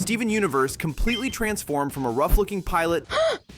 Steven Universe completely transformed from a rough-looking pilot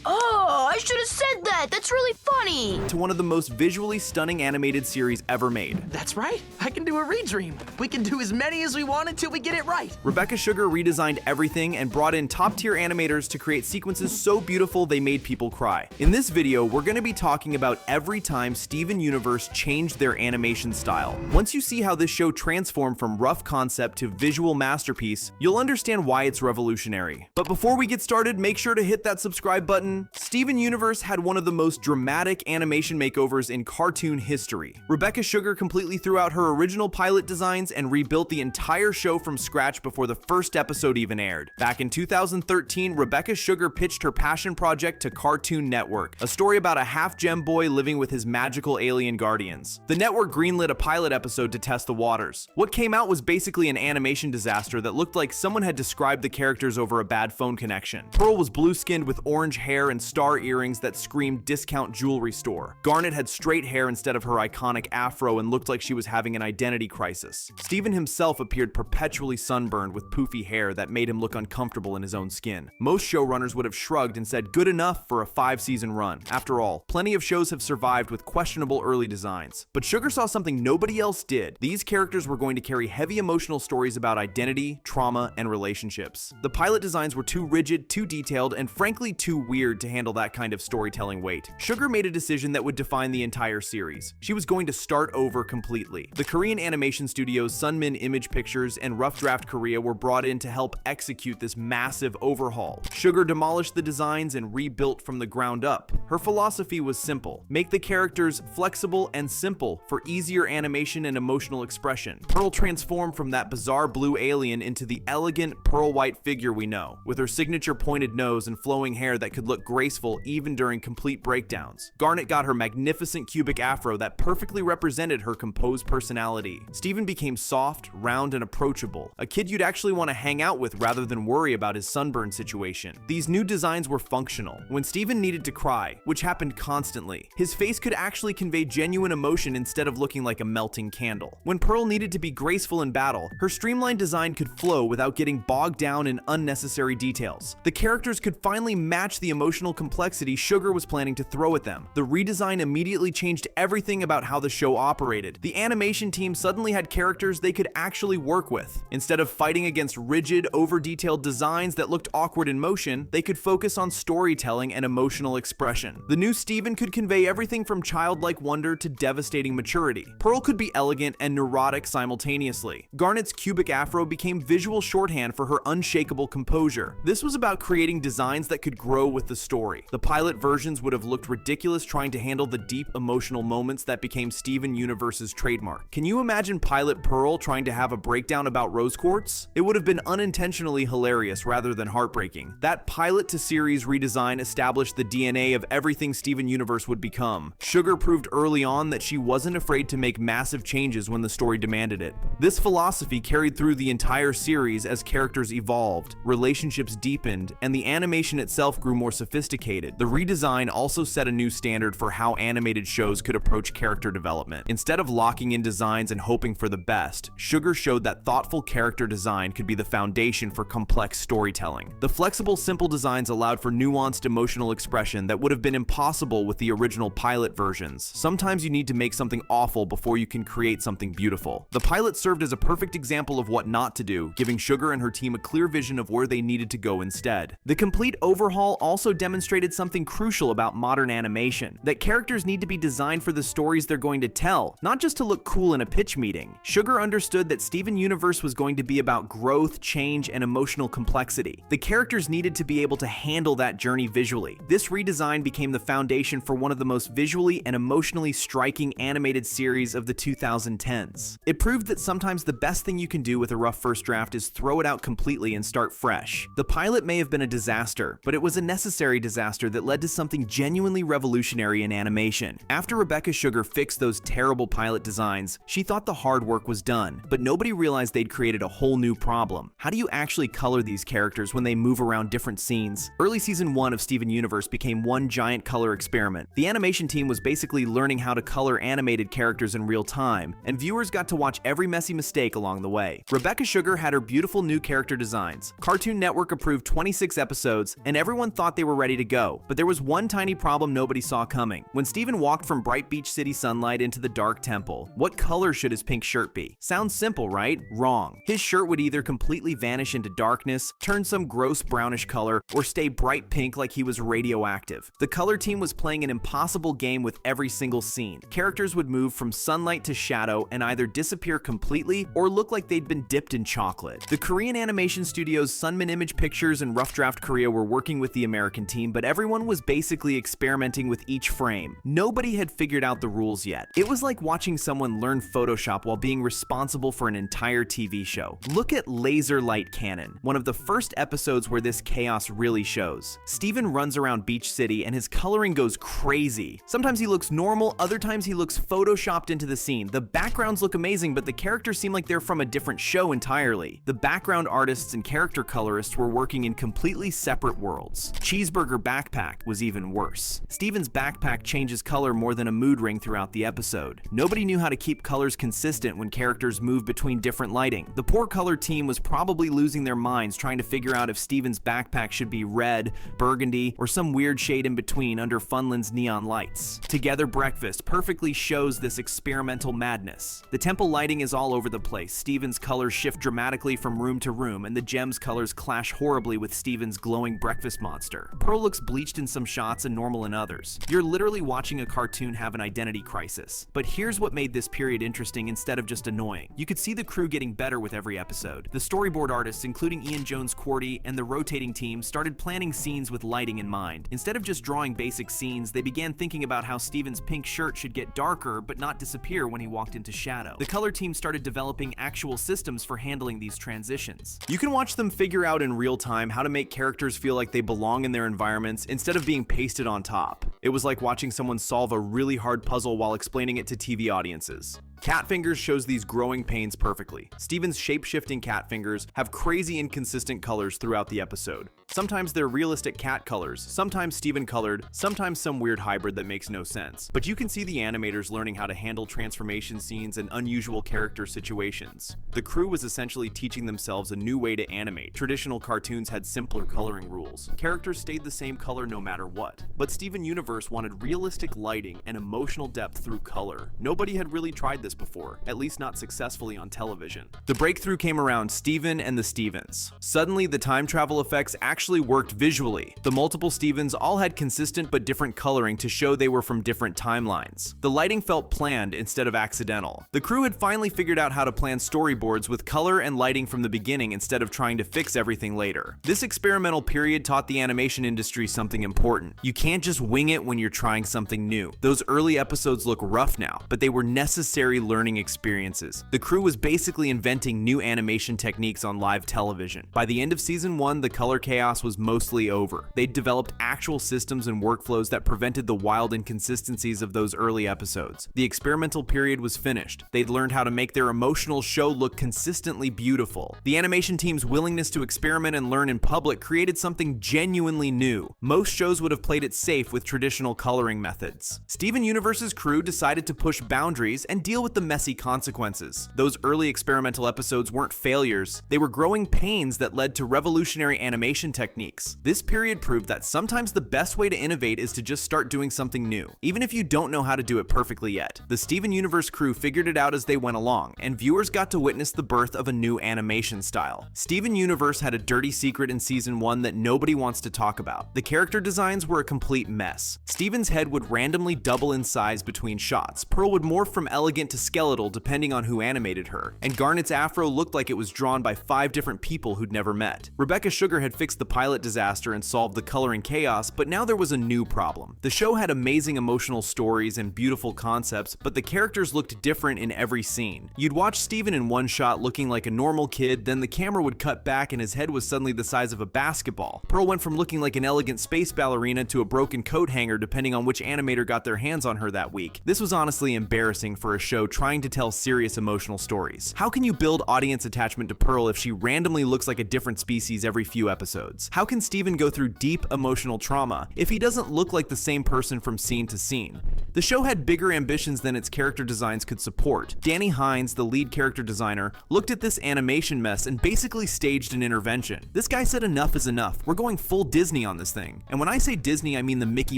Oh, I should have said that! That's really funny! to one of the most visually stunning animated series ever made. That's right. I can do a redream. We can do as many as we want until we get it right. Rebecca Sugar redesigned everything and brought in top-tier animators to create sequences so beautiful they made people cry. In this video, we're going to be talking about every time Steven Universe changed their animation style. Once you see how this show transformed from rough concept to visual masterpiece, you'll understand why it's revolutionary. But before we get started, make sure to hit that subscribe button. Steven Universe had one of the most dramatic animation makeovers in cartoon history. Rebecca Sugar completely threw out her original pilot designs and rebuilt the entire show from scratch before the first episode even aired. Back in 2013, Rebecca Sugar pitched her passion project to Cartoon Network, a story about a half-gem boy living with his magical alien guardians. The network greenlit a pilot episode to test the waters. What came out was basically an animation disaster that looked like someone had described the characters over a bad phone connection. Pearl was blue-skinned with orange hair and star earrings that screamed discount jewelry store. Garnet had straight hair instead of her iconic afro and looked like she was having an identity crisis. Steven himself appeared perpetually sunburned with poofy hair that made him look uncomfortable in his own skin. Most showrunners would have shrugged and said good enough for a 5-season run. After all, plenty of shows have survived with questionable early designs. But Sugar saw something nobody else did. These characters were going to carry heavy emotional stories about identity, trauma, and relationships. The pilot designs were too rigid, too detailed, and frankly too weird to handle that kind of storytelling weight. Sugar made a decision that would define the entire series. She was going to start over completely. The Korean animation studios Sunmin Image Pictures and Rough Draft Korea were brought in to help execute this massive overhaul. Sugar demolished the designs and rebuilt from the ground up. Her philosophy was simple: make the characters flexible and simple for easier animation and emotional expression. Pearl transformed from that bizarre blue alien into the elegant pearl white figure we know, with her signature pointed nose and flowing hair that could look graceful even during complete breakdowns. Garnet got her magnificent cubic afro that perfectly represented her composed personality. Steven became soft, round, and approachable, a kid you'd actually want to hang out with rather than worry about his sunburn situation. These new designs were functional. When Steven needed to cry, which happened constantly, his face could actually convey genuine emotion instead of looking like a melting candle. When Pearl needed to be graceful in battle, her streamlined design could flow without getting bogged down in unnecessary details. The characters could finally match the emotional complexity Sugar was planning to throw at them. The redesign immediately changed everything about how the show operated. The animation team suddenly had characters they could actually work with. Instead of fighting against rigid, over-detailed designs that looked awkward in motion, they could focus on storytelling and emotional expression. The new Steven could convey everything from childlike wonder to devastating maturity. Pearl could be elegant and neurotic simultaneously. Garnet's cubic afro became visual shorthand for her unshakable composure. This was about creating designs that could grow with the story. The pilot versions would have looked ridiculous trying to handle the deep emotional moments that became Steven Universe's trademark. Can you imagine pilot Pearl trying to have a breakdown about rose quartz? It would have been unintentionally hilarious rather than heartbreaking. That pilot to series redesign established the DNA of everything Steven Universe would become. Sugar proved early on that she wasn't afraid to make massive changes when the story demanded it. This philosophy carried through the entire series as characters evolved, relationships deepened, and the animation itself grew more sophisticated. The redesign also set a new standard for how animated shows could approach character development. Instead of locking in designs and hoping for the best, Sugar showed that thoughtful character design could be the foundation for complex storytelling. The flexible, simple designs allowed for nuanced emotional expression that would have been impossible with the original pilot versions. Sometimes you need to make something awful before you can create something beautiful. The pilot served as a perfect example of what not to do, giving Sugar and her team a clear vision of where they needed to go instead. The complete overhaul also demonstrated something crucial about modern animation: that characters need to be designed for the stories they're going to tell, not just to look cool in a pitch meeting. Sugar understood that Steven Universe was going to be about growth, change, and emotional complexity. The characters needed to be able to handle that journey visually. This redesign became the foundation for one of the most visually and emotionally striking animated series of the 2010s. It proved that sometimes the best thing you can do with a rough first draft is throw it out completely and start fresh. The pilot may have been a disaster, but it was a necessary disaster that that led to something genuinely revolutionary in animation. After Rebecca Sugar fixed those terrible pilot designs, she thought the hard work was done, but nobody realized they'd created a whole new problem. How do you actually color these characters when they move around different scenes? Early season 1 of Steven Universe became one giant color experiment. The animation team was basically learning how to color animated characters in real time, and viewers got to watch every messy mistake along the way. Rebecca Sugar had her beautiful new character designs. Cartoon Network approved 26 episodes, and everyone thought they were ready to go. But there was one tiny problem nobody saw coming. When Steven walked from bright beach city sunlight into the dark temple, what color should his pink shirt be? Sounds simple, right? Wrong. His shirt would either completely vanish into darkness, turn some gross brownish color, or stay bright pink like he was radioactive. The color team was playing an impossible game with every single scene. Characters would move from sunlight to shadow and either disappear completely or look like they'd been dipped in chocolate. The Korean animation studios Sunman Image Pictures and Rough Draft Korea were working with the American team, but everyone was basically experimenting with each frame. Nobody had figured out the rules yet. It was like watching someone learn Photoshop while being responsible for an entire TV show. Look at Laser Light Cannon, one of the first episodes where this chaos really shows. Steven runs around Beach City and his coloring goes crazy. Sometimes he looks normal, other times he looks photoshopped into the scene. The backgrounds look amazing, but the characters seem like they're from a different show entirely. The background artists and character colorists were working in completely separate worlds. Cheeseburger Backpack was even worse. Steven's backpack changes color more than a mood ring throughout the episode. Nobody knew how to keep colors consistent when characters move between different lighting. The poor color team was probably losing their minds trying to figure out if Steven's backpack should be red, burgundy, or some weird shade in between under Funland's neon lights. Together Breakfast perfectly shows this experimental madness. The temple lighting is all over the place. Steven's colors shift dramatically from room to room, and the gem's colors clash horribly with Steven's glowing breakfast monster. Pearl looks bleached in some shots and normal in others. You're literally watching a cartoon have an identity crisis. But here's what made this period interesting instead of just annoying. You could see the crew getting better with every episode. The storyboard artists, including Ian Jones-Quartey and the rotating team, started planning scenes with lighting in mind. Instead of just drawing basic scenes, they began thinking about how Steven's pink shirt should get darker but not disappear when he walked into shadow. The color team started developing actual systems for handling these transitions. You can watch them figure out in real time how to make characters feel like they belong in their environments instead of being pasted on top. It was like watching someone solve a really hard puzzle while explaining it to TV audiences. Cat Fingers shows these growing pains perfectly. Steven's shape-shifting cat fingers have crazy inconsistent colors throughout the episode. Sometimes they're realistic cat colors, sometimes Steven colored, sometimes some weird hybrid that makes no sense. But you can see the animators learning how to handle transformation scenes and unusual character situations. The crew was essentially teaching themselves a new way to animate. Traditional cartoons had simpler coloring rules. Characters stayed the same color no matter what. But Steven Universe wanted realistic lighting and emotional depth through color. Nobody had really tried this before, at least not successfully on television. The breakthrough came around Steven and the Stevens. Suddenly, the time travel effects actually worked visually. The multiple Stevens all had consistent but different coloring to show they were from different timelines. The lighting felt planned instead of accidental. The crew had finally figured out how to plan storyboards with color and lighting from the beginning instead of trying to fix everything later. This experimental period taught the animation industry something important. You can't just wing it when you're trying something new. Those early episodes look rough now, but they were necessary learning experiences. The crew was basically inventing new animation techniques on live television. By the end of season 1, the color chaos was mostly over. They'd developed actual systems and workflows that prevented the wild inconsistencies of those early episodes. The experimental period was finished. They'd learned how to make their emotional show look consistently beautiful. The animation team's willingness to experiment and learn in public created something genuinely new. Most shows would have played it safe with traditional coloring methods. Steven Universe's crew decided to push boundaries and deal with the messy consequences. Those early experimental episodes weren't failures, they were growing pains that led to revolutionary animation techniques. This period proved that sometimes the best way to innovate is to just start doing something new, even if you don't know how to do it perfectly yet. The Steven Universe crew figured it out as they went along, and viewers got to witness the birth of a new animation style. Steven Universe had a dirty secret in season 1 that nobody wants to talk about. The character designs were a complete mess. Steven's head would randomly double in size between shots, Pearl would morph from elegant to skeletal depending on who animated her, and Garnet's afro looked like it was drawn by 5 different people who'd never met. Rebecca Sugar had fixed the pilot disaster and solved the coloring chaos, but now there was a new problem. The show had amazing emotional stories and beautiful concepts, but the characters looked different in every scene. You'd watch Steven in one shot looking like a normal kid, then the camera would cut back and his head was suddenly the size of a basketball. Pearl went from looking like an elegant space ballerina to a broken coat hanger depending on which animator got their hands on her that week. This was honestly embarrassing for a show trying to tell serious emotional stories. How can you build audience attachment to Pearl if she randomly looks like a different species every few episodes? How can Steven go through deep emotional trauma if he doesn't look like the same person from scene to scene? The show had bigger ambitions than its character designs could support. Danny Hines, the lead character designer, looked at this animation mess and basically staged an intervention. This guy said enough is enough. We're going full Disney on this thing. And when I say Disney, I mean the Mickey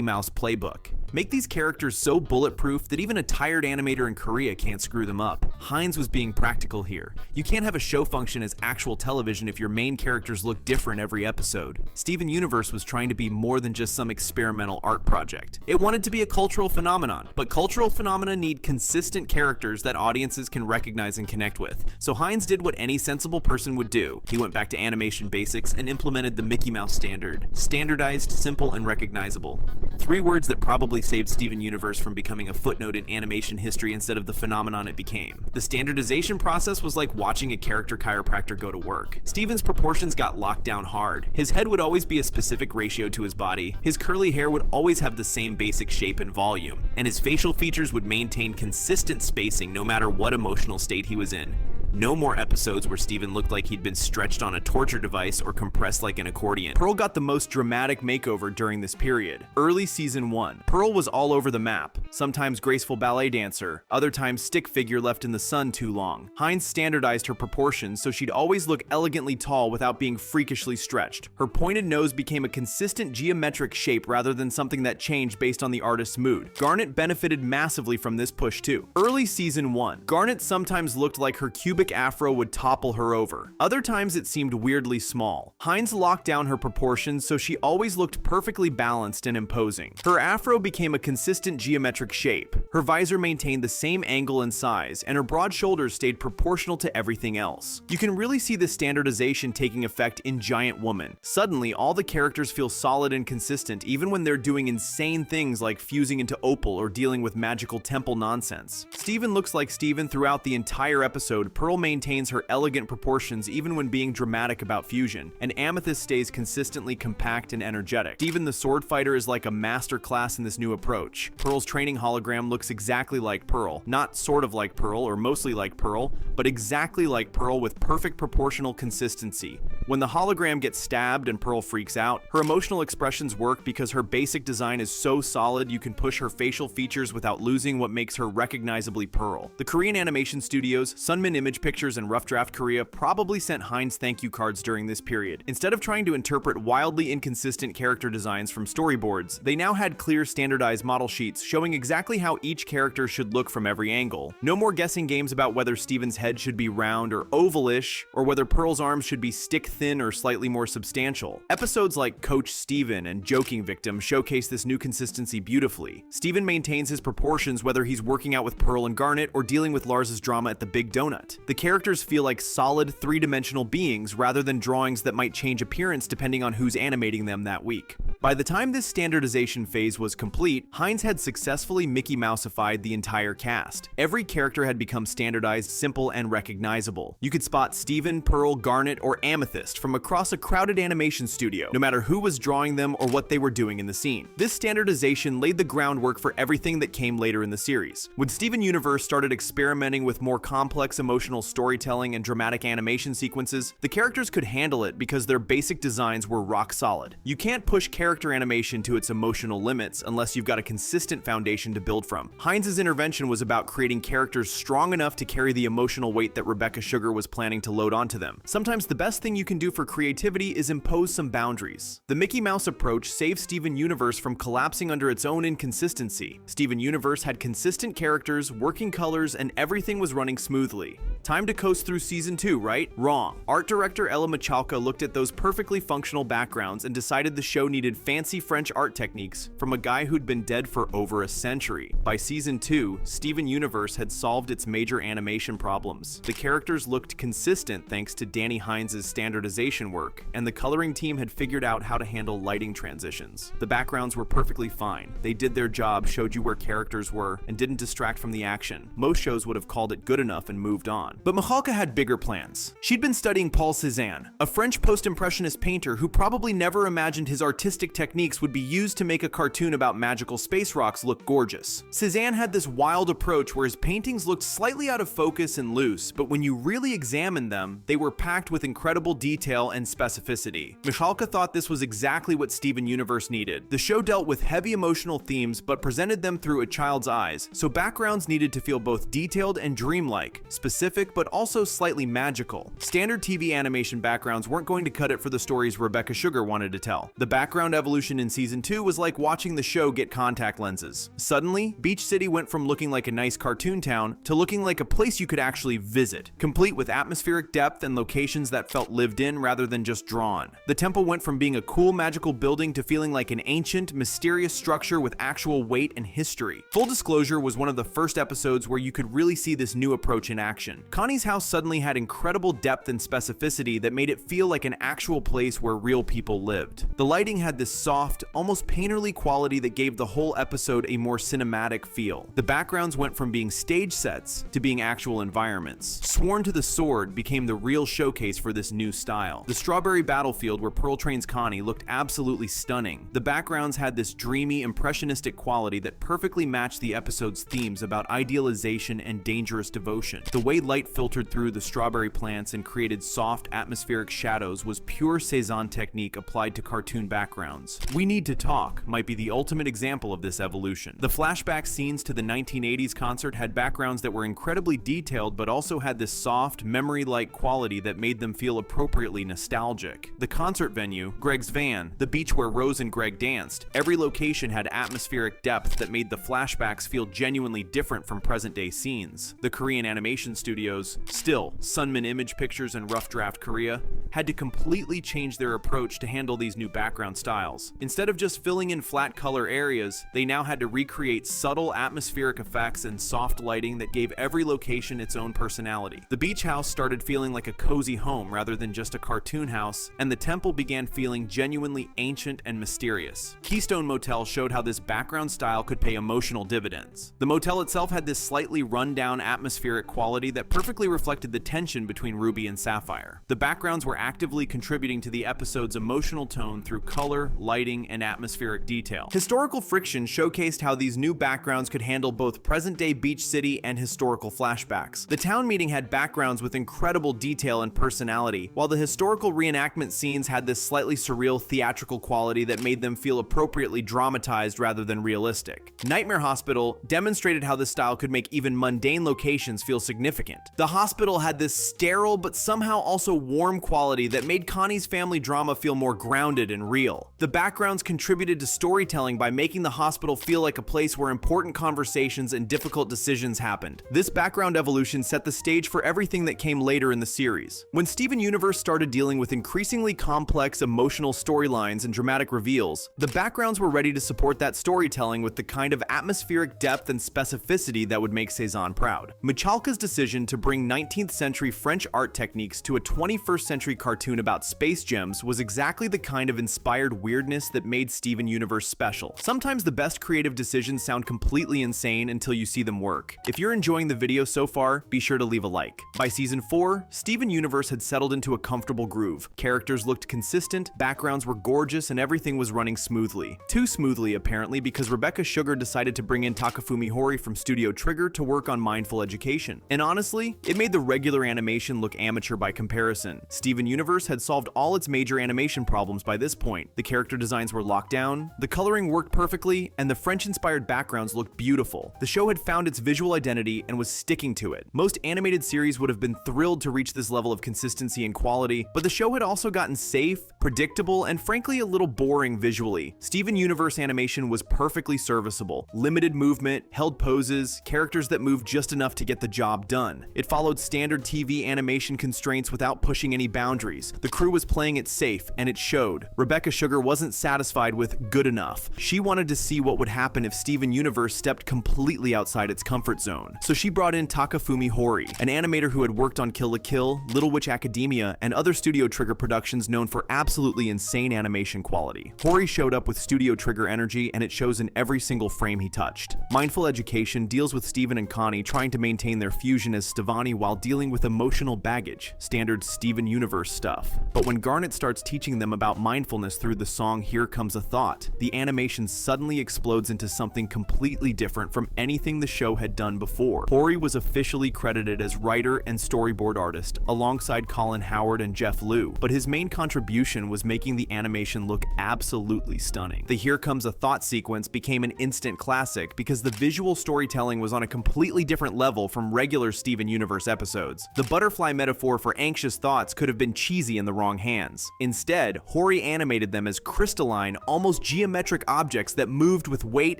Mouse playbook. Make these characters so bulletproof that even a tired animator in Korea can't screw them up. Hines was being practical here. You can't have a show function as actual television if your main characters look different every episode. Steven Universe was trying to be more than just some experimental art project. It wanted to be a cultural phenomenon, but cultural phenomena need consistent characters that audiences can recognize and connect with. So Hines did what any sensible person would do. He went back to animation basics and implemented the Mickey Mouse standard. Standardized, simple, and recognizable. 3 words that probably saved Steven Universe from becoming a footnote in animation history instead of the phenomenon it became. The standardization process was like watching a character chiropractor go to work. Steven's proportions got locked down hard. His head would always be a specific ratio to his body, his curly hair would always have the same basic shape and volume, and his facial features would maintain consistent spacing no matter what emotional state he was in. No more episodes where Steven looked like he'd been stretched on a torture device or compressed like an accordion. Pearl got the most dramatic makeover during this period. Early season 1. Pearl was all over the map. Sometimes graceful ballet dancer, other times stick figure left in the sun too long. Hines standardized her proportions so she'd always look elegantly tall without being freakishly stretched. Her pointed nose became a consistent geometric shape rather than something that changed based on the artist's mood. Garnet benefited massively from this push too. Early season 1. Garnet sometimes looked like her cubic afro would topple her over. Other times it seemed weirdly small. Hines locked down her proportions so she always looked perfectly balanced and imposing. Her afro became a consistent geometric shape. Her visor maintained the same angle and size, and her broad shoulders stayed proportional to everything else. You can really see the standardization taking effect in Giant Woman. Suddenly, all the characters feel solid and consistent even when they're doing insane things like fusing into Opal or dealing with magical temple nonsense. Steven looks like Steven throughout the entire episode. Pearl maintains her elegant proportions even when being dramatic about fusion, and Amethyst stays consistently compact and energetic. Steven the sword fighter is like a master class in this new approach. Pearl's training hologram looks exactly like Pearl, not sort of like Pearl or mostly like Pearl, but exactly like Pearl with perfect proportional consistency. When the hologram gets stabbed and Pearl freaks out, her emotional expressions work because her basic design is so solid you can push her facial features without losing what makes her recognizably Pearl. The Korean animation studios, Sunmin Image Pictures and Rough Draft Korea probably sent Hines thank you cards during this period. Instead of trying to interpret wildly inconsistent character designs from storyboards, they now had clear standardized model sheets showing exactly how each character should look from every angle. No more guessing games about whether Steven's head should be round or ovalish, or whether Pearl's arms should be stick thin or slightly more substantial. Episodes like Coach Steven and Joking Victim showcase this new consistency beautifully. Steven maintains his proportions whether he's working out with Pearl and Garnet or dealing with Lars's drama at the Big Donut. The characters feel like solid, three-dimensional beings rather than drawings that might change appearance depending on who's animating them that week. By the time this standardization phase was complete, Hines had successfully Mickey Mouseified the entire cast. Every character had become standardized, simple, and recognizable. You could spot Steven, Pearl, Garnet, or Amethyst from across a crowded animation studio, no matter who was drawing them or what they were doing in the scene. This standardization laid the groundwork for everything that came later in the series. When Steven Universe started experimenting with more complex emotional storytelling and dramatic animation sequences, the characters could handle it because their basic designs were rock solid. You can't push character animation to its emotional limits unless you've got a consistent foundation to build from. Hines' intervention was about creating characters strong enough to carry the emotional weight that Rebecca Sugar was planning to load onto them. Sometimes the best thing you can do for creativity is impose some boundaries. The Mickey Mouse approach saved Steven Universe from collapsing under its own inconsistency. Steven Universe had consistent characters, working colors, and everything was running smoothly. Time to coast through season 2, right? Wrong. Art director Ella Michalka looked at those perfectly functional backgrounds and decided the show needed fancy French art techniques from a guy who'd been dead for over a century. By season 2, Steven Universe had solved its major animation problems. The characters looked consistent thanks to Danny Hines' standardization work, and the coloring team had figured out how to handle lighting transitions. The backgrounds were perfectly fine. They did their job, showed you where characters were, and didn't distract from the action. Most shows would have called it good enough and moved on. But Michalka had bigger plans. She'd been studying Paul Cézanne, a French post-impressionist painter who probably never imagined his artistic techniques would be used to make a cartoon about magical space rocks look gorgeous. Cézanne had this wild approach where his paintings looked slightly out of focus and loose, but when you really examined them, they were packed with incredible detail and specificity. Michalka thought this was exactly what Steven Universe needed. The show dealt with heavy emotional themes but presented them through a child's eyes, so backgrounds needed to feel both detailed and dreamlike, specific but also slightly magical. Standard TV animation backgrounds weren't going to cut it for the stories Rebecca Sugar wanted to tell. The background evolution in season 2 was like watching the show get contact lenses. Suddenly, Beach City went from looking like a nice cartoon town to looking like a place you could actually visit, complete with atmospheric depth and locations that felt lived in rather than just drawn. The temple went from being a cool magical building to feeling like an ancient, mysterious structure with actual weight and history. Full disclosure was one of the first episodes where you could really see this new approach in action. Connie's house suddenly had incredible depth and specificity that made it feel like an actual place where real people lived. The lighting had this soft, almost painterly quality that gave the whole episode a more cinematic feel. The backgrounds went from being stage sets to being actual environments. Sworn to the Sword became the real showcase for this new style. The strawberry battlefield where Pearl trains Connie looked absolutely stunning. The backgrounds had this dreamy, impressionistic quality that perfectly matched the episode's themes about idealization and dangerous devotion. The way light filtered through the strawberry plants and created soft, atmospheric shadows was pure Cézanne technique applied to cartoon backgrounds. We Need to Talk might be the ultimate example of this evolution. The flashback scenes to the 1980s concert had backgrounds that were incredibly detailed but also had this soft, memory-like quality that made them feel appropriately nostalgic. The concert venue, Greg's van, the beach where Rose and Greg danced, every location had atmospheric depth that made the flashbacks feel genuinely different from present-day scenes. The Korean animation studios, still Sunmin Image Pictures and Rough Draft Korea, had to completely change their approach to handle these new background styles. Instead of just filling in flat color areas, they now had to recreate subtle atmospheric effects and soft lighting that gave every location its own personality. The beach house started feeling like a cozy home rather than just a cartoon house, and the temple began feeling genuinely ancient and mysterious. Keystone Motel showed how this background style could pay emotional dividends. The motel itself had this slightly run-down atmospheric quality that perfectly reflected the tension between Ruby and Sapphire. The backgrounds were actively contributing to the episode's emotional tone through color, lighting, and atmospheric detail. Historical Friction showcased how these new backgrounds could handle both present-day Beach City and historical flashbacks. The town meeting had backgrounds with incredible detail and personality, while the historical reenactment scenes had this slightly surreal theatrical quality that made them feel appropriately dramatized rather than realistic. Nightmare Hospital demonstrated how this style could make even mundane locations feel significant. The hospital had this sterile but somehow also warm quality that made Connie's family drama feel more grounded and real. The backgrounds contributed to storytelling by making the hospital feel like a place where important conversations and difficult decisions happened. This background evolution set the stage for everything that came later in the series. When Steven Universe started dealing with increasingly complex emotional storylines and dramatic reveals, the backgrounds were ready to support that storytelling with the kind of atmospheric depth and specificity that would make Cézanne proud. Michalka's decision to bring 19th century French art techniques to a 21st century cartoon about space gems was exactly the kind of inspired weirdness that made Steven Universe special. Sometimes the best creative decisions sound completely insane until you see them work. If you're enjoying the video so far, be sure to leave a like. By season 4, Steven Universe had settled into a comfortable groove. Characters looked consistent, backgrounds were gorgeous, and everything was running smoothly. Too smoothly, apparently, because Rebecca Sugar decided to bring in Takafumi Hori from Studio Trigger to work on Mindful Education. And honestly, it made the regular animation look amateur by comparison. Steven Universe had solved all its major animation problems by this point. The character designs were locked down, the coloring worked perfectly, and the French-inspired backgrounds looked beautiful. The show had found its visual identity and was sticking to it. Most animated series would have been thrilled to reach this level of consistency and quality, but the show had also gotten safe, predictable, and frankly a little boring visually. Steven Universe animation was perfectly serviceable. Limited movement, held poses, characters that moved just enough to get the job done. It followed standard TV animation constraints without pushing any boundaries. The crew was playing it safe, and it showed. Rebecca Sugar wasn't satisfied with good enough. She wanted to see what would happen if Steven Universe stepped completely outside its comfort zone. So she brought in Takafumi Hori, an animator who had worked on Kill la Kill, Little Witch Academia, and other Studio Trigger productions known for absolutely insane animation quality. Hori showed up with Studio Trigger energy, and it shows in every single frame he touched. Mindful Education deals with Steven and Connie trying to maintain their fusion as Stevani while dealing with emotional baggage, standard Steven Universe stuff. But when Garnet starts teaching them about mindfulness through the song Here Comes a Thought, the animation suddenly explodes into something completely different from anything the show had done before. Hori was officially credited as writer and storyboard artist, alongside Colin Howard and Jeff Liu, but his main contribution was making the animation look absolutely stunning. The Here Comes a Thought sequence became an instant classic because the visual storytelling was on a completely different level from regular Steven Universe episodes. The butterfly metaphor for anxious thoughts could have been cheesy in the wrong hands. Instead, Hori animated them as crystalline, almost geometric objects that moved with weight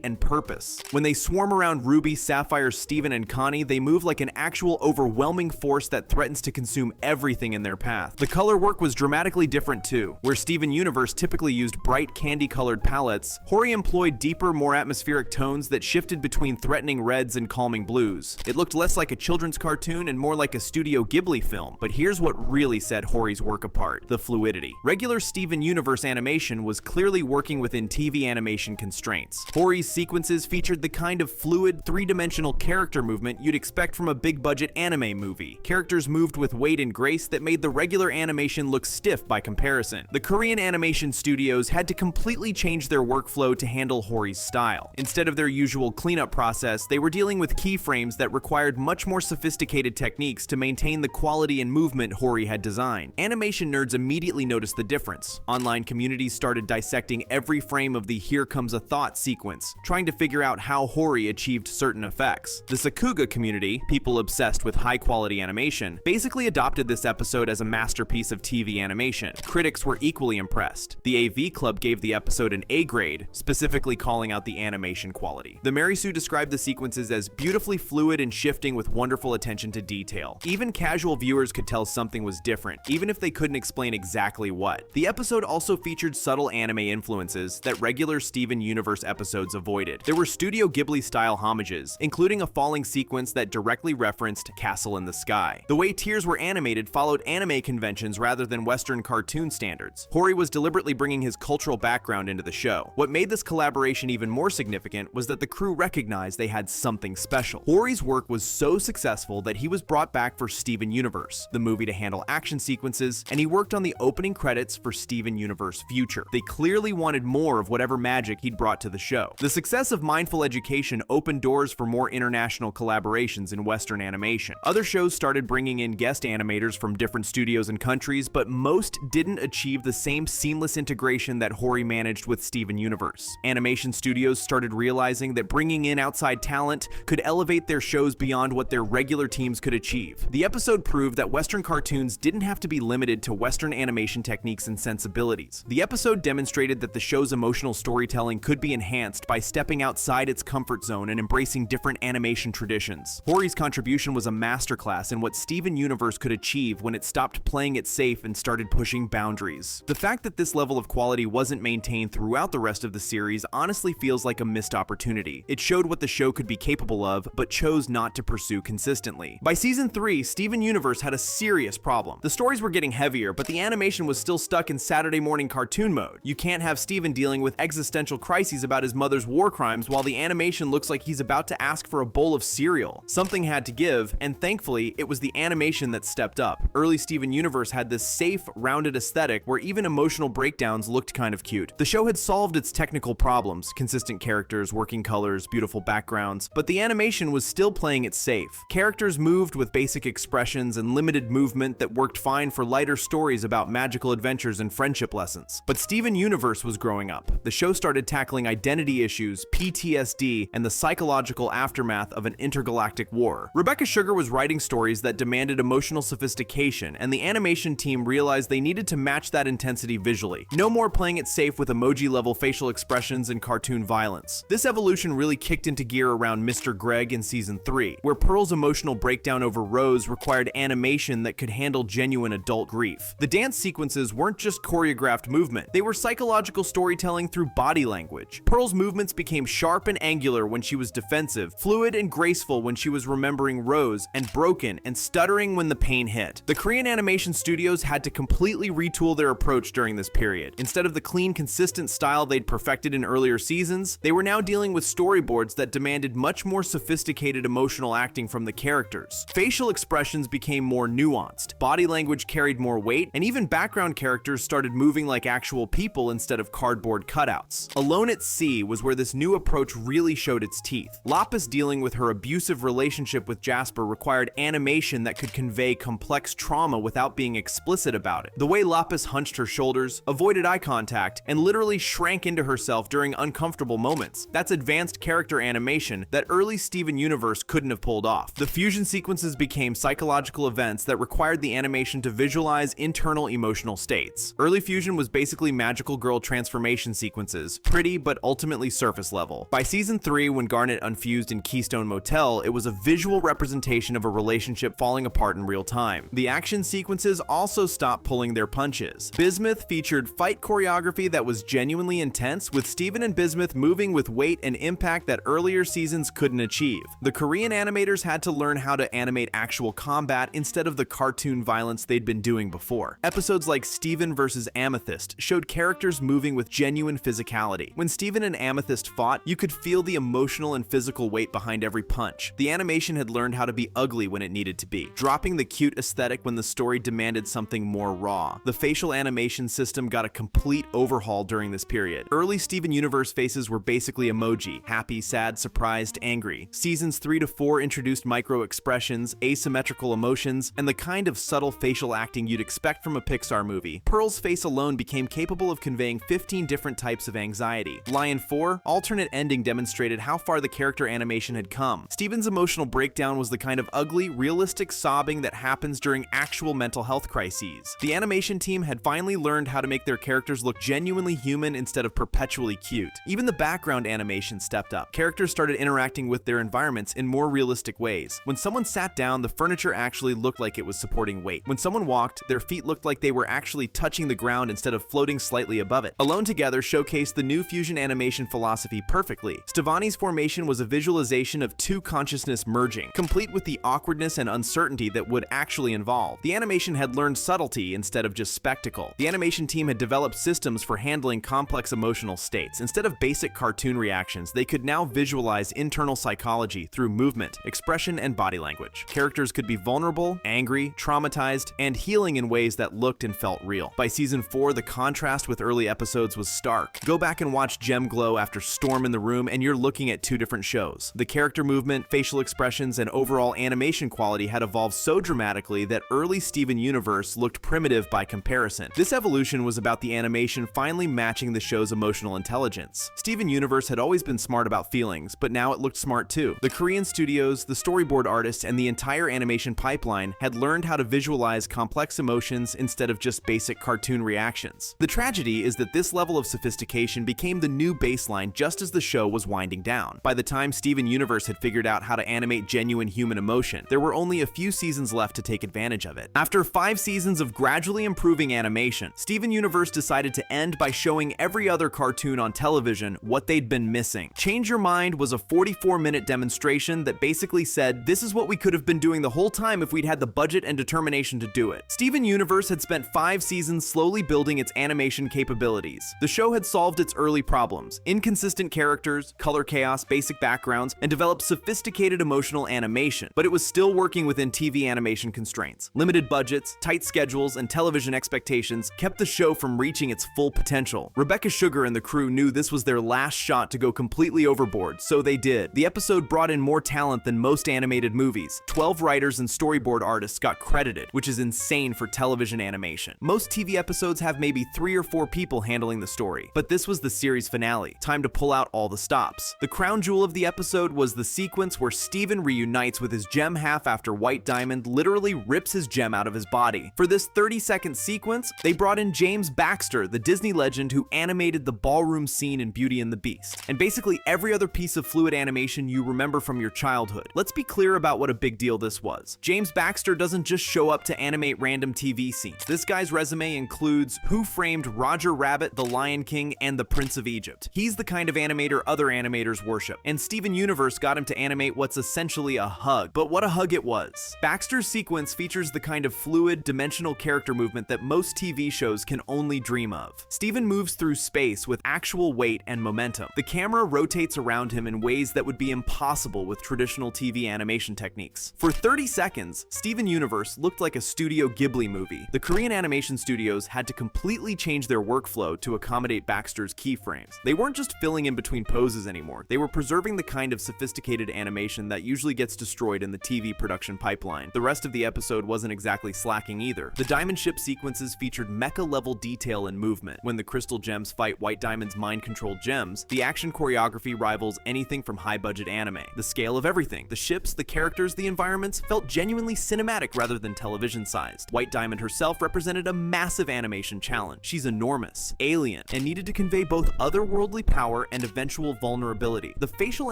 and purpose. When they swarm around Ruby, Sapphire, Steven, and Connie, they move like an actual overwhelming force that threatens to consume everything in their path. The color work was dramatically different too. Where Steven Universe typically used bright candy-colored palettes, Hori employed deeper, more atmospheric tones that shifted between threatening reds and calming blues. It looked less like a children's cartoon and more like a Studio Ghibli film. But here's what really set Hori's work apart: the fluidity. Regular Steven Universe animation was clearly working within TV animation constraints. Hori's sequences featured the kind of fluid, three-dimensional character movement you'd expect from a big-budget anime movie. Characters moved with weight and grace that made the regular animation look stiff by comparison. The Korean animation studios had to completely change their workflow to handle Hori's style. Instead of their usual cleanup process, they were dealing with keyframes that required much more sophisticated techniques to maintain the quality and movement Hori had designed. Animation nerds immediately noticed the difference. Online communities started dissecting every frame of the Here Comes a Thought sequence, trying to figure out how Hori achieved certain effects. The Sakuga community, people obsessed with high-quality animation, basically adopted this episode as a masterpiece of TV animation. Critics were equally impressed. The AV Club gave the episode an A grade, specifically calling out the animation quality. The Mary Sue described the sequences as beautifully fluid and shifting with wonderful attention to detail. Even casual viewers could tell something was different, even if they couldn't explain exactly what. The episode also featured subtle anime influences that regular Steven Universe episodes avoided. There were Studio Ghibli-style homages, including a falling sequence that directly referenced Castle in the Sky. The way tears were animated followed anime conventions rather than Western cartoon standards. Hori was deliberately bringing his cultural background into the show. What made this collaboration even more significant was that the crew recognized they had something special. Hori's work was so successful that he was brought back for Steven Universe, the movie, to handle action sequences, and he worked on the opening credits for Steven Universe Future. They clearly wanted more of whatever magic he'd brought to the show. The success of Mindful Education opened doors for more international collaborations in Western animation. Other shows started bringing in guest animators from different studios and countries, but most didn't achieve the same seamless integration that Hori managed with Steven Universe. Animation studios started realizing that bringing in outside talent could elevate their shows beyond what their regular teams could achieve. The episode proved that Western cartoons didn't have to be limited to Western animation techniques and sensibilities. The episode demonstrated that the show's emotional storytelling could be enhanced by stepping outside its comfort zone and embracing different animation traditions. Hori's contribution was a masterclass in what Steven Universe could achieve when it stopped playing it safe and started pushing boundaries. The fact that this level of quality wasn't maintained throughout the rest of the series honestly feels like a missed opportunity. It showed what the show could be capable of, but chose not to pursue consistently. By season 3, Steven Universe had a serious problem. The stories were getting heavier, but the animation was still stuck in Saturday morning cartoon mode. You can't have Steven dealing with existential crises about his mother's war crimes while the animation looks like he's about to ask for a bowl of cereal. Something had to give, and thankfully, it was the animation that stepped up. Early Steven Universe had this safe, rounded aesthetic where even emotional breakdowns looked kind of cute. The show had solved its technical problems, consistent characters, working colors, beautiful backgrounds, but the animation was still playing it safe. Characters moved with basic expressions and limited movement that worked fine for lighter stories about magical adventures and friendship lessons. But Steven Universe was growing up. The show started tackling identity issues, PTSD, and the psychological aftermath of an intergalactic war. Rebecca Sugar was writing stories that demanded emotional sophistication, and the animation team realized they needed to match that intensity visually. No more playing it safe with emoji-level facial expressions and cartoon violence. This evolution really kicked into gear around Mr. Greg in season 3, where Pearl's emotional breakdown over Rose required animation that could handle genuine adult grief. The dance sequences weren't just choreographed movement, They were psychological storytelling through body language. Pearl's movements became sharp and angular when she was defensive, fluid and graceful when she was remembering Rose, and broken and stuttering when the pain hit. The Korean animation studios had to completely retool their approach during this period. Instead of the clean, consistent style they'd perfected in earlier seasons, they were now dealing with storyboards that demanded much more sophisticated emotional acting from the characters. Facial expressions became more nuanced, body language carried more weight, and even background characters started moving like actual people instead of cardboard cutouts. Alone at Sea was where this new approach really showed its teeth. Lapis dealing with her abusive relationship with Jasper required animation that could convey complex trauma without being explicit about it. The way Lapis hunched her shoulders, avoided eye contact, and literally shrank into herself during uncomfortable moments. That's advanced character animation that early Steven Universe couldn't have pulled off. The fusion sequences became psychological events that required the animation to visualize internal emotional states. Early fusion was basically magical girl transformation sequences, pretty but ultimately surface level. By season 3, when Garnet unfused in Keystone Motel, it was a visual representation of a relationship falling apart in real time. The action sequences also stopped pulling their punches. Bismuth featured fight choreography that was genuinely intense, with Steven and Bismuth moving with weight and impact that earlier seasons couldn't achieve. The Korean animators had to learn how to animate actual combat instead of the cartoon violence they'd been doing before. Episodes like Steven vs. Amethyst showed characters moving with genuine physicality. When Steven and Amethyst fought, you could feel the emotional and physical weight behind every punch. The animation had learned how to be ugly when it needed to be, dropping the cute aesthetic when the story demanded something more raw. The facial animation system got a complete overhaul during this period. Early Steven Universe faces were basically emoji: happy, sad, surprised, angry. Seasons 3 to 4 introduced micro expressions, asymmetrical emotions, and the kind of subtle facial acting you'd expect from a Pixar movie. Pearl's face alone became capable of conveying 15 different types of anxiety. Lion 4, alternate ending demonstrated how far the character animation had come. Steven's emotional breakdown was the kind of ugly, realistic sobbing that happens during actual mental health crises. The animation team had finally learned how to make their characters look genuinely human instead of perpetually cute. Even the background animation stepped up. Characters started interacting with their environments in more realistic ways. When someone sat down, the furniture actually looked like it was supporting weight. When someone walked, their feet looked like they were actually touching the ground instead of floating slightly above it. Alone Together showcased the new fusion animation philosophy perfectly. Stevani's formation was a visualization of two consciousness merging, complete with the awkwardness and uncertainty that would actually involve. The animation had learned subtlety instead of just spectacle. The animation team had developed systems for handling complex emotional states. Instead of basic cartoon reactions, they could now visualize internal psychology through movement, expression, and body language. Characters could be vulnerable, angry, traumatized, and healing in ways that looked and felt real. By season 4, the contrast with early episodes was stark. Go back and watch Gem Glow after Storm in the Room, and you're looking at two different shows. The character movement, facial expressions, and overall animation quality had evolved so dramatically that early Steven Universe looked primitive by comparison. This evolution was about the animation finally matching the show's emotional intelligence. Steven Universe had always been smart about feelings, but now it looked smart too. The Korean studios, the storyboard artists, and the entire animation pipeline had learned how to visualize complex emotions instead of just basic cartoon reactions. The tragedy is that this level of sophistication became the new baseline just as the show was winding down. By the time Steven Universe had figured out how to animate genuine human emotion, there were only a few seasons left to take advantage of it. After 5 seasons of gradually improving animation, Steven Universe decided to end by showing every other cartoon on television what they'd been missing. Change Your Mind was a 44-minute demonstration that basically said, this is what we could have been doing the whole time if we'd had the budget and determination to do it. Steven Universe had spent 5 seasons slowly building its animation capabilities. The show had solved its early problems: inconsistent characters, color chaos, basic backgrounds, and developed sophisticated emotional animation, but it was still working within TV animation constraints. Limited budgets, tight schedules, and television expectations kept the show from reaching its full potential. Rebecca Sugar and the crew knew this was their last shot to go completely overboard, so they did. The episode brought in more talent than most animated movies. 12 writers and storyboard artists got credited, which is insane for television animation. Most TV episodes have maybe 3 or 4 people handling the story, but this was the series finale. Time to pull out all the stops. The crown jewel of the episode was the sequence where Steven reunites with his gem half after White Diamond literally rips his gem out of his body. For this 30-second sequence, they brought in James Baxter, the Disney legend who animated the ballroom scene in Beauty and the Beast, and basically every other piece of fluid animation you remember from your childhood. Let's be clear about what a big deal this was. James Baxter doesn't just show up to animate random TV scenes. This guy's resume includes Who Framed Roger Rabbit, The Lion King, and The Prince of Egypt. He's the kind of animator other animators worship, and Steven Universe got him to animate what's essentially a hug. But what a hug it was. Baxter's sequence features the kind of fluid, dimensional character movement that most TV shows can only dream of. Steven moves through space with actual weight and momentum. The camera rotates around him in ways that would be impossible with traditional TV animation techniques. For 30 seconds, Steven Universe looked like a Studio Ghibli movie. The Korean animation studios had to completely change their workflow to accommodate Baxter's keyframes. They weren't just filling in between poses anymore, they were preserving the kind of sophisticated animation that usually gets destroyed in the TV production pipeline. The rest of the episode wasn't exactly slacking either. The Diamond Ship sequences featured mecha-level detail and movement. When the crystal gems fight White Diamond's mind-controlled gems, the action choreography rivals anything from high-budget anime. The scale of everything, the ships, the characters, the environments, felt genuinely cinematic rather than television-sized. White Diamond herself represented a massive animation challenge. She's enormous, alien, and needed to convey both otherworldly power and eventual vulnerability. The facial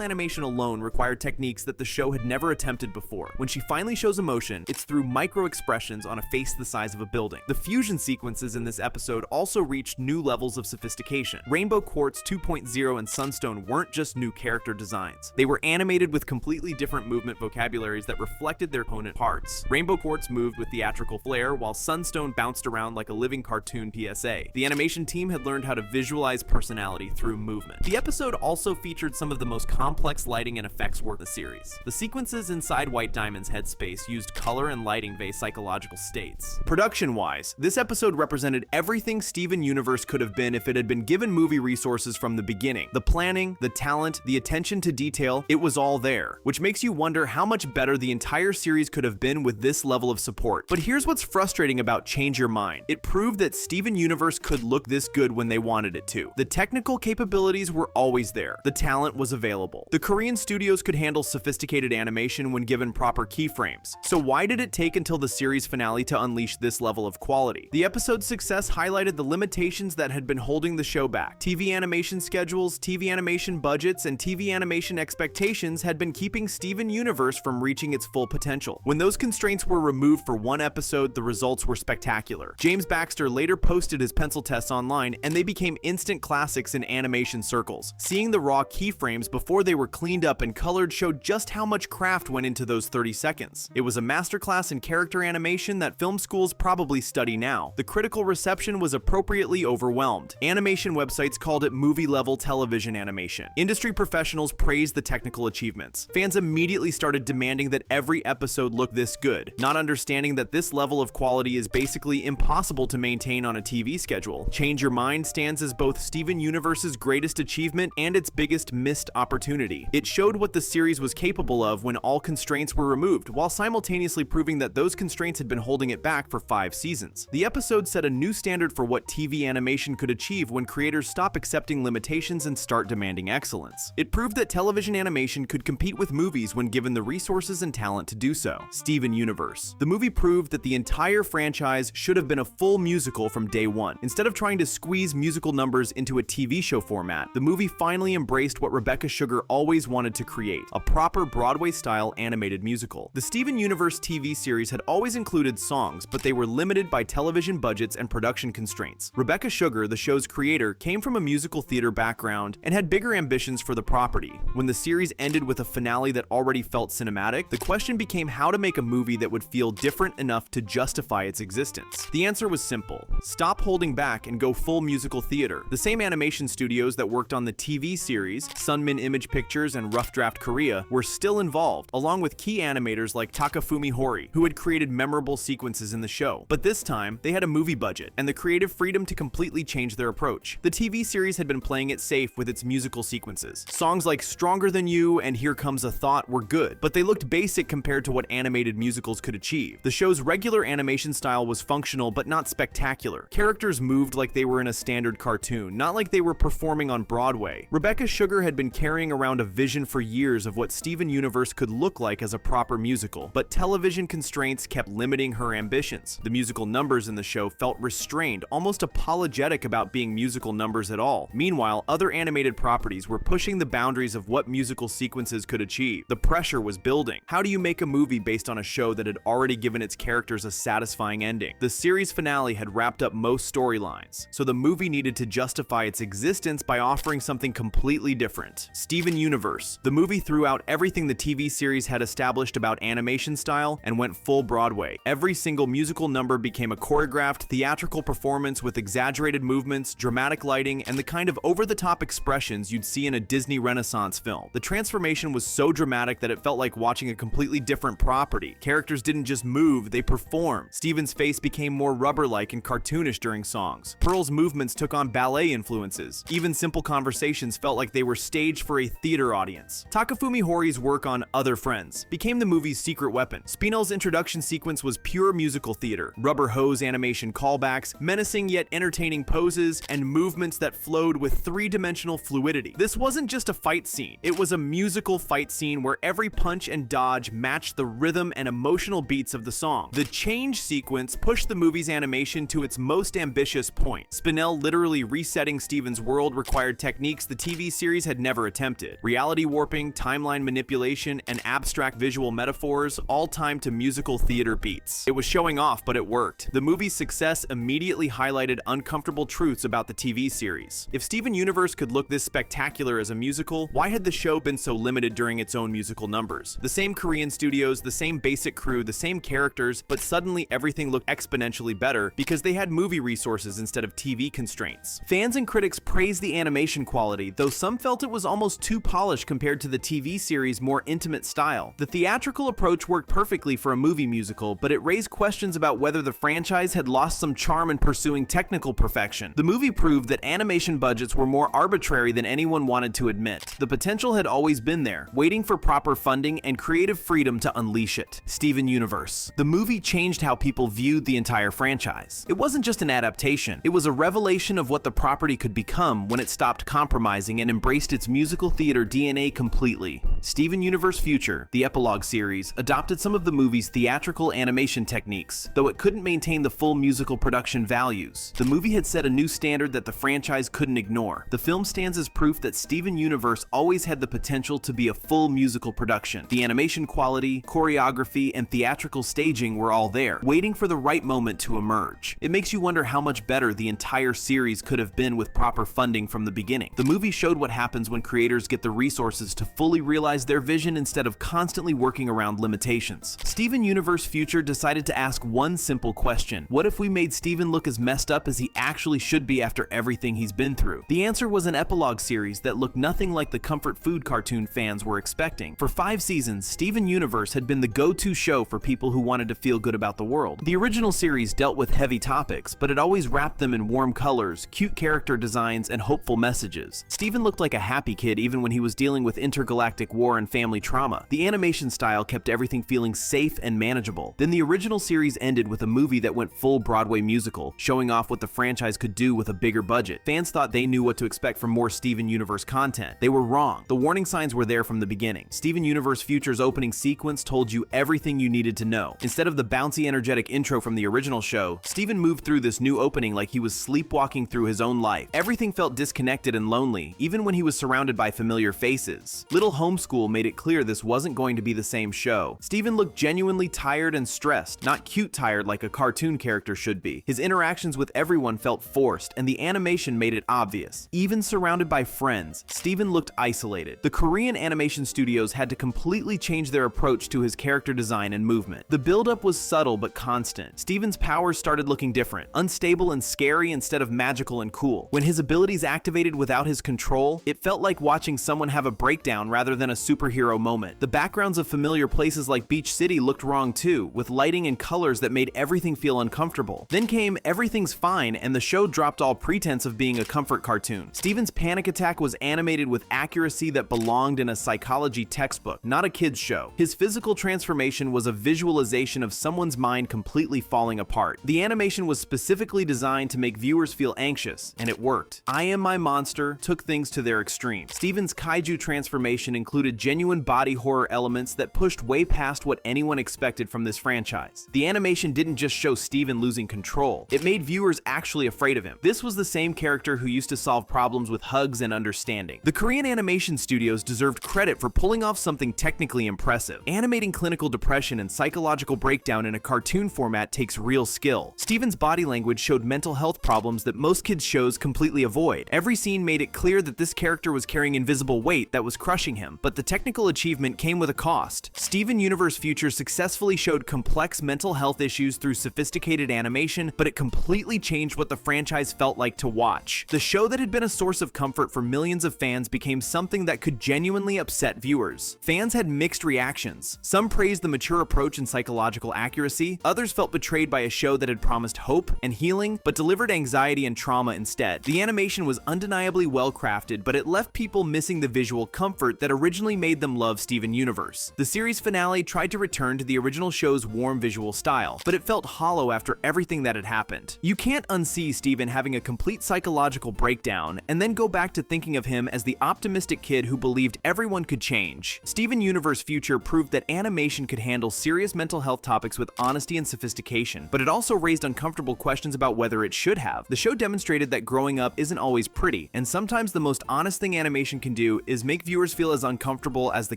animation alone required techniques that the show had never attempted before. When she finally shows emotion, it's through micro-expressions on a face the size of a building. The fusion sequences in this episode also reached new levels of sophistication. Rainbow Quartz 2.0 and Sunstone weren't just new character designs. They were animated with completely different movement vocabularies that reflected their opponent parts. Rainbow Quartz moved with theatrical flair, while Sunstone bounced around like a living cartoon PSA. The animation team had learned how to visualize personality through movement. The episode also featured some of the most complex lighting and effects work in the series. The sequences inside White Diamond's headspace used color and lighting to convey psychological states. Production-wise, this episode represented everything Steven Universe could have been if it had been given movie resources from the beginning. The planning, the talent, the attention to detail, it was all there, which makes you wonder how much better the entire series could have been with this level of support. But here's what's frustrating about Change Your Mind. It proved that Steven Universe could look this good when they wanted it to. The technical capabilities were always there. The talent was available. The Korean studios could handle sophisticated animation when given proper keyframes. So why did it take until the series finale to unleash this level of quality? The episode's success highlighted the limitations that had been holding the show back. TV animation schedules, TV animation budgets, and TV animation expectations had been keeping Steven Universe from reaching its full potential. When those constraints were removed for one episode, the results were spectacular. James Baxter later posted his pencil tests online, and they became instant classics in animation circles. Seeing the raw keyframes before they were cleaned up and colored showed just how much craft went into those 30 seconds. It was a masterclass in character animation that film schools probably study now. The critical reception was appropriately overwhelmed. Animation websites called it movie-level television animation. Industry professionals praised the technical achievements. Fans immediately started demanding that every episode look this good, not understanding that this level of quality is basically impossible to maintain on a TV schedule. Change Your Mind stands as both Steven Universe's greatest achievement and its biggest missed opportunity. It showed what the series was capable of when all constraints were removed, while simultaneously proving that those constraints had been holding it back for 5 seasons. The episode set a new standard for what TV animation could achieve when creators stop accepting limitations and start demanding excellence. It proved that television animation could compete with movies when given the resources and talent to do so. Steven Universe. The movie proved that the entire franchise should have been a full musical from day one. Instead of trying to squeeze musical numbers into a TV show format, the movie finally embraced what Rebecca Sugar always wanted to create, a proper Broadway-style animated musical. The Steven Universe TV series had always included songs, but they were limited by television budgets and production constraints. Rebecca Sugar, the show's creator, came from a musical theater background and had bigger ambitions for the property. When the series ended with a finale that already felt cinematic, the question became how to make a movie that would feel different enough to justify its existence. The answer was simple. Stop holding back and go full musical theater. The same animation studios that worked on the TV series, Sunmin Image Pictures and Rough Draft Korea, were still involved, along with key animators like Takafumi Hori, who had created memorable sequences in the show. But this time, they had a movie budget and the creative freedom to completely change their approach. The TV series had been playing it safe with its musical sequences. Songs like Stronger Than You and Here Comes a Thought were good, but they looked basic compared to what animated musicals could achieve. The show's regular animation style was functional but not spectacular. Characters moved like they were in a standard cartoon, not like they were performing on Broadway. Rebecca Sugar had been carrying around a vision for years of what Steven Universe could look like as a proper musical, but television constraints kept limiting her ambitions. The musical numbers in the show felt restrained, almost apologetic about being musical numbers at all. Meanwhile, other animated properties were pushing the boundaries of what musical sequences could achieve. The pressure was building. How do you make a movie based on a show that had already given its characters a satisfying ending? The series finale had wrapped up most storylines, so the movie needed to justify its existence by offering something completely different. Steven Universe. The movie threw out everything the TV series had established about animation style and went full Broadway. Every single musical number became a choreographed, theatrical performance with exaggerated movements, dramatic lighting, and the kind of over-the-top expressions you'd see in a Disney Renaissance film. The transformation was so dramatic that it felt like watching a completely different property. Characters didn't just move, they performed. Steven's face became more rubber-like and cartoonish during songs. Pearl's movements took on ballet influences. Even simple conversations felt like they were staged for a theater audience. Takafumi Hori's work on Other Friends became the movie's secret weapon. Spinell's introduction sequence was pure musical theater. Rubber hose animation callbacks, menacing yet entertaining poses, and movements that flowed with three-dimensional fluidity. This wasn't just a fight scene. It was a musical fight scene where every punch and dodge matched the rhythm and emotional beats of the song. The change sequence pushed the movie's animation to its most ambitious point. Spinell literally resetting Steven's world required techniques the TV series had never attempted. Reality warping, timeline manipulation, and abstract visual metaphors, all timed to musical theater beats. It was showing off, but it worked. The movie's success immediately highlighted uncomfortable truths about the TV series. If Steven Universe could look this spectacular as a musical, why had the show been so limited during its own musical numbers? The same Korean studios, the same basic crew, the same characters, but suddenly everything looked exponentially better because they had movie resources instead of TV constraints. Fans and critics praised the animation quality, though some felt it was almost too polished compared to the TV series' more intimate style. The theatrical approach worked perfectly for a movie musical, but it raised questions about whether the franchise had lost some charm in pursuing technical perfection. The movie proved that animation budgets were more arbitrary than anyone wanted to admit. The potential had always been there, waiting for proper funding and creative freedom to unleash it. Steven Universe. The movie changed how people viewed the entire franchise. It wasn't just an adaptation, it was a revelation of what the property could become when it stopped compromising and embraced its musical theater DNA completely. Steven Universe Future, the epilogue series, adopted some of the movie's theatrical animation techniques, though it couldn't maintain the full musical production values. The movie had set a new standard that the franchise couldn't ignore. The film stands as proof that Steven Universe always had the potential to be a full musical production. The animation quality, choreography, and theatrical staging were all there, waiting for the right moment to emerge. It makes you wonder how much better the entire series could have been with proper funding from the beginning. The movie showed what happens when creators get the resources to fully realize their vision instead of constantly working around limitations. Steven Universe Future decided to ask one simple question: what if we made Steven look as messed up as he actually should be after everything he's been through? The answer was an epilogue series that looked nothing like the comfort food cartoon fans were expecting. For 5 seasons, Steven Universe had been the go-to show for people who wanted to feel good about the world. The original series dealt with heavy topics, but it always wrapped them in warm colors, cute character designs, and hopeful messages. Steven looked like a happy kid even when he was dealing with intergalactic war and family trauma. The animation style kept everything feeling safe and manageable. Then the original series ended with a movie that went full Broadway musical, showing off what the franchise could do with a bigger budget. Fans thought they knew what to expect from more Steven Universe content. They were wrong. The warning signs were there from the beginning. Steven Universe Future's opening sequence told you everything you needed to know. Instead of the bouncy, energetic intro from the original show, Steven moved through this new opening like he was sleepwalking through his own life. Everything felt disconnected and lonely, even when he was surrounded by familiar faces. Little Homeschool made it clear this wasn't going to be the same show. Steven looked genuinely tired and stressed, not cute tired like a cartoon character should be. His interactions with everyone felt forced, and the animation made it obvious. Even surrounded by friends, Steven looked isolated. The Korean animation studios had to completely change their approach to his character design and movement. The buildup was subtle but constant. Steven's powers started looking different, unstable and scary instead of magical and cool. When his abilities activated without his control, it felt like watching someone have a breakdown rather than a superhero moment. The backgrounds of familiar places like Beach City looked wrong too, with lighting and colors that made everything feel uncomfortable. Then came Everything's Fine, and the show dropped all pretense of being a comfort cartoon. Steven's panic attack was animated with accuracy that belonged in a psychology textbook, not a kid's show. His physical transformation was a visualization of someone's mind completely falling apart. The animation was specifically designed to make viewers feel anxious, and it worked. I Am My Monster took things to their extreme. Steven's kaiju transformation included included genuine body horror elements that pushed way past what anyone expected from this franchise. The animation didn't just show Steven losing control, it made viewers actually afraid of him. This was the same character who used to solve problems with hugs and understanding. The Korean animation studios deserved credit for pulling off something technically impressive. Animating clinical depression and psychological breakdown in a cartoon format takes real skill. Steven's body language showed mental health problems that most kids' shows completely avoid. Every scene made it clear that this character was carrying invisible weight that was crushing him, but the technical achievement came with a cost. Steven Universe Future successfully showed complex mental health issues through sophisticated animation, but it completely changed what the franchise felt like to watch. The show that had been a source of comfort for millions of fans became something that could genuinely upset viewers. Fans had mixed reactions. Some praised the mature approach and psychological accuracy, others felt betrayed by a show that had promised hope and healing, but delivered anxiety and trauma instead. The animation was undeniably well crafted, but it left people missing the visual comfort that originally made them love Steven Universe. The series finale tried to return to the original show's warm visual style, but it felt hollow after everything that had happened. You can't unsee Steven having a complete psychological breakdown and then go back to thinking of him as the optimistic kid who believed everyone could change. Steven Universe Future proved that animation could handle serious mental health topics with honesty and sophistication, but it also raised uncomfortable questions about whether it should have. The show demonstrated that growing up isn't always pretty, and sometimes the most honest thing animation can do is make viewers feel as uncomfortable as the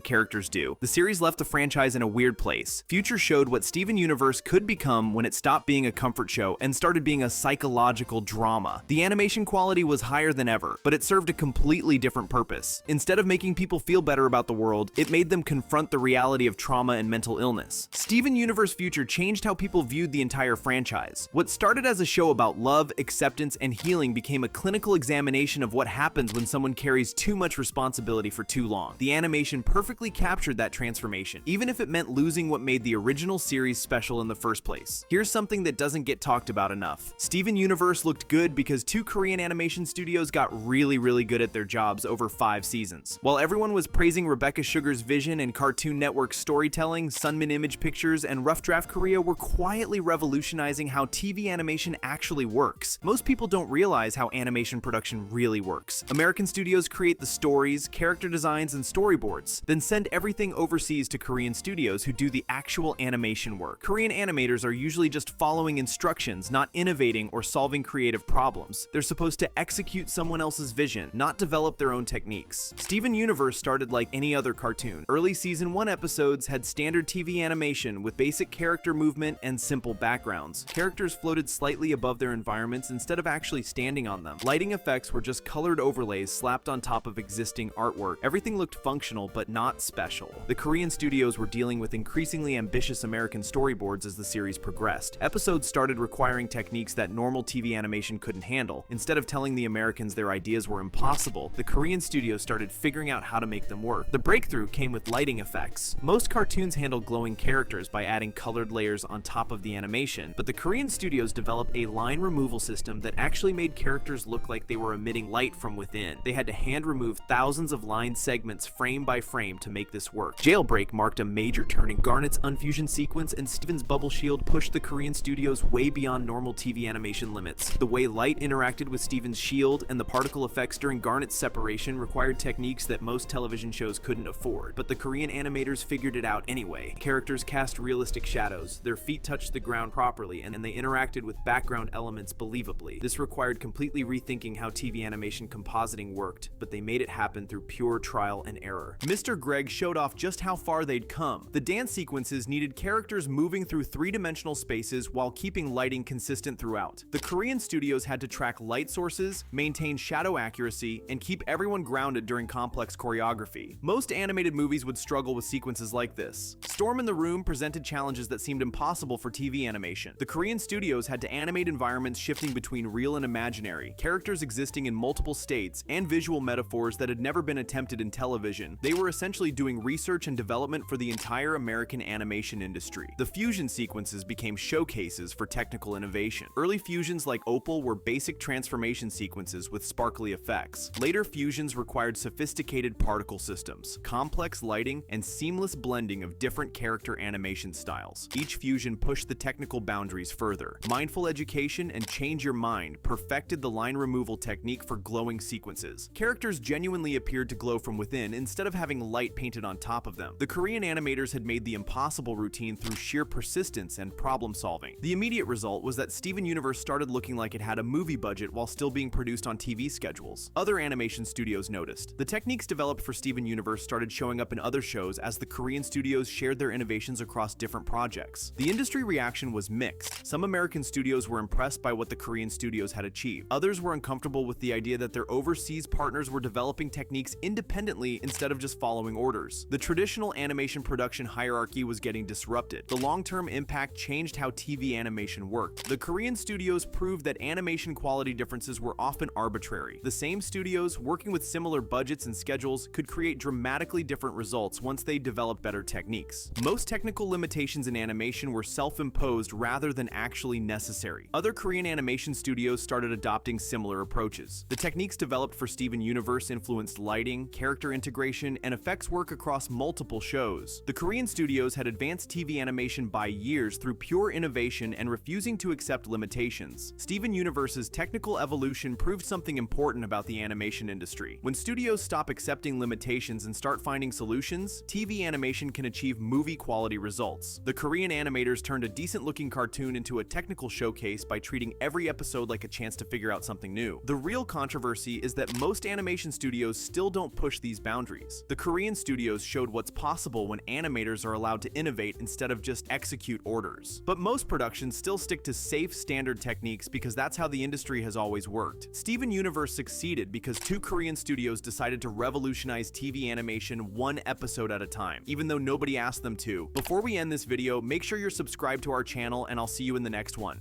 characters do. The series left the franchise in a weird place. Future showed what Steven Universe could become when it stopped being a comfort show and started being a psychological drama. The animation quality was higher than ever, but it served a completely different purpose. Instead of making people feel better about the world, it made them confront the reality of trauma and mental illness. Steven Universe Future changed how people viewed the entire franchise. What started as a show about love, acceptance, and healing became a clinical examination of what happens when someone carries too much responsibility for too long. The animation perfectly captured that transformation, even if it meant losing what made the original series special in the first place. Here's something that doesn't get talked about enough. Steven Universe looked good because two Korean animation studios got really good at their jobs over 5 seasons. While everyone was praising Rebecca Sugar's vision and Cartoon Network's storytelling, Sunmin Image Pictures and Rough Draft Korea were quietly revolutionizing how TV animation actually works. Most people don't realize how animation production really works. American studios create the stories, character designs, and storyboards, then send everything overseas to Korean studios who do the actual animation work. Korean animators are usually just following instructions, not innovating or solving creative problems. They're supposed to execute someone else's vision, not develop their own techniques. Steven Universe started like any other cartoon. Early season 1 episodes had standard TV animation with basic character movement and simple backgrounds. Characters floated slightly above their environments instead of actually standing on them. Lighting effects were just colored overlays slapped on top of existing artwork. Everything looked functional but not special. The Korean studios were dealing with increasingly ambitious American storyboards as the series progressed. Episodes started requiring techniques that normal TV animation couldn't handle. Instead of telling the Americans their ideas were impossible, the Korean studios started figuring out how to make them work. The breakthrough came with lighting effects. Most cartoons handle glowing characters by adding colored layers on top of the animation, but the Korean studios developed a line removal system that actually made characters look like they were emitting light from within. They had to hand remove thousands of line segments frame by frame to make this work. Jailbreak marked a major turning. Garnet's unfusion sequence and Steven's bubble shield pushed the Korean studios way beyond normal TV animation limits. The way light interacted with Steven's shield and the particle effects during Garnet's separation required techniques that most television shows couldn't afford, but the Korean animators figured it out anyway. Characters cast realistic shadows, their feet touched the ground properly, and they interacted with background elements believably. This required completely rethinking how TV animation compositing worked, but they made it happen through pure trial and error. Mr. Greg showed off just how far they'd come. The dance sequences needed characters moving through 3-dimensional spaces while keeping lighting consistent throughout. The Korean studios had to track light sources, maintain shadow accuracy, and keep everyone grounded during complex choreography. Most animated movies would struggle with sequences like this. Storm in the Room presented challenges that seemed impossible for TV animation. The Korean studios had to animate environments shifting between real and imaginary, characters existing in multiple states, and visual metaphors that had never been attempted in television. They were essentially doing research and development for the entire American animation industry. The fusion sequences became showcases for technical innovation. Early fusions like Opal were basic transformation sequences with sparkly effects. Later fusions required sophisticated particle systems, complex lighting, and seamless blending of different character animation styles. Each fusion pushed the technical boundaries further. Mindful education and Change Your Mind perfected the line removal technique for glowing sequences. Characters genuinely appeared to glow from within instead instead of having light painted on top of them. The Korean animators had made the impossible routine through sheer persistence and problem solving. The immediate result was that Steven Universe started looking like it had a movie budget while still being produced on TV schedules. Other animation studios noticed. The techniques developed for Steven Universe started showing up in other shows as the Korean studios shared their innovations across different projects. The industry reaction was mixed. Some American studios were impressed by what the Korean studios had achieved. Others were uncomfortable with the idea that their overseas partners were developing techniques independently instead of just following orders. The traditional animation production hierarchy was getting disrupted. The long-term impact changed how TV animation worked. The Korean studios proved that animation quality differences were often arbitrary. The same studios, working with similar budgets and schedules, could create dramatically different results once they developed better techniques. Most technical limitations in animation were self-imposed rather than actually necessary. Other Korean animation studios started adopting similar approaches. The techniques developed for Steven Universe influenced lighting, character integration, and effects work across multiple shows. The Korean studios had advanced TV animation by years through pure innovation and refusing to accept limitations. Steven Universe's technical evolution proved something important about the animation industry. When studios stop accepting limitations and start finding solutions, TV animation can achieve movie-quality results. The Korean animators turned a decent-looking cartoon into a technical showcase by treating every episode like a chance to figure out something new. The real controversy is that most animation studios still don't push these boundaries. The Korean studios showed what's possible when animators are allowed to innovate instead of just execute orders. But most productions still stick to safe, standard techniques because that's how the industry has always worked. Steven Universe succeeded because two Korean studios decided to revolutionize TV animation one episode at a time, even though nobody asked them to. Before we end this video, make sure you're subscribed to our channel, and I'll see you in the next one.